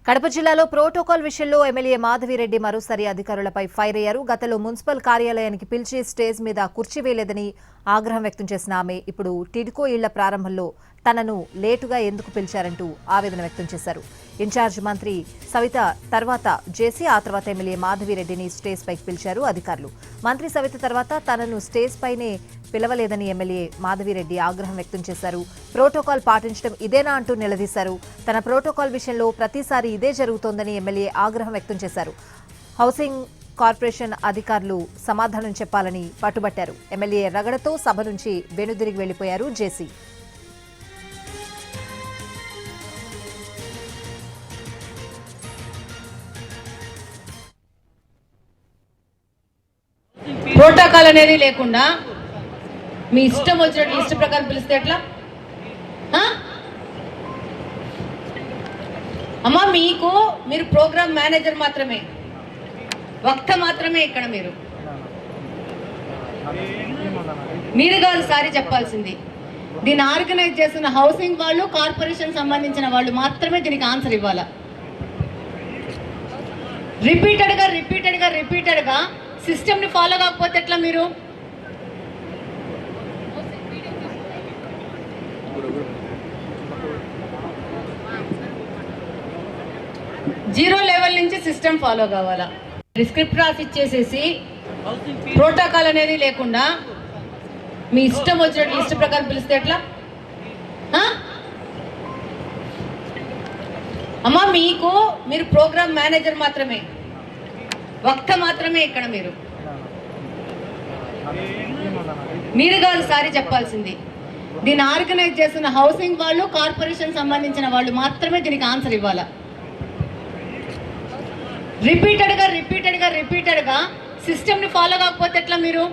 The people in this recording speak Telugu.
కడప జిల్లాలో ప్రోటోకాల్ విషయంలో ఎమ్మెల్యే మాధవిరెడ్డి మరోసారి అధికారులపై ఫైర్ అయ్యారు. గతంలో మున్సిపల్ కార్యాలయానికి పిలిచి స్టేజ్ మీద కుర్చీ వేయలేదని ఆగ్రహం వ్యక్తం చేసిన ఆమె ఇప్పుడు టిడ్కో ఇళ్ల ప్రారంభంలో తనను లేటుగా ఎందుకు పిలిచారంటూ ఆవేదన వ్యక్తం చేశారు. ఇన్ఛార్జ్ మంత్రి సవిత తర్వాత జేసీ ఆ తర్వాత ఎమ్మెల్యే మాధవిరెడ్డిని స్టేజ్ పైకి పిలిచారు అధికారులు. మంత్రి సవిత తర్వాత తనను స్టేజ్ పైనే పిలవలేదని ఎమ్మెల్యే మాధవిరెడ్డి ఆగ్రహం వ్యక్తం చేశారు. ప్రోటోకాల్ పాటించడం ఇదేనా అంటూ నిలదీశారు. తన ప్రోటోకాల్ విషయంలో ప్రతిసారి ఇదే జరుగుతోందని ఎమ్మెల్యే ఆగ్రహం వ్యక్తం చేశారు. హౌసింగ్ కార్పొరేషన్ అధికారులు సమాధానం చెప్పాలని పట్టుబట్టారు. ఎమ్మెల్యే రగడతో సభ నుంచి వెనుదిరిగి వెళ్లిపోయారు జేసీ. ప్రోటోకాల్ అనేది లేకుండా మీ ఇష్టం వచ్చినట్టు లిస్ట్ ప్రకారం పిలిస్తే ఎట్లా? అమ్మా మీరు ప్రోగ్రామ్ మేనేజర్ మాత్రమే, వక్త మాత్రమే. ఇక్కడ మీరు కాదు సారీ చెప్పాల్సింది. దీన్ని ఆర్గనైజ్ చేస్తున్న హౌసింగ్ వాళ్ళు, కార్పొరేషన్ సంబంధించిన వాళ్ళు మాత్రమే దీనికి ఆన్సర్ ఇవ్వాలా. రిపీటెడ్గా సిస్టమ్ ని ఫాలో కాకపోతే ఎట్లా? మీరు జీరో లెవెల్ నుంచి సిస్టమ్ ఫాలో కావాలా. స్క్రిప్ట్ రాసి ఇచ్చేసేసి ప్రోటోకాల్ అనేది లేకుండా మీ ఇష్టం వచ్చినట్టు లిస్ట్ ప్రకారం పిలిస్తే ఎట్లా? అమ్మా మీరు ప్రోగ్రామ్ మేనేజర్ మాత్రమే, వక్త మాత్రమే. ఇక్కడ మీరు కాదు సారీ చెప్పాల్సింది. దీన్ని ఆర్గనైజ్ చేస్తున్న హౌసింగ్ వాళ్ళు, కార్పొరేషన్ సంబంధించిన వాళ్ళు మాత్రమే దీనికి ఆన్సర్ ఇవ్వాలా. రిపీటెడ్గా సిస్టమ్ ని ఫాలో కాకపోతే ఎట్లా? మీరు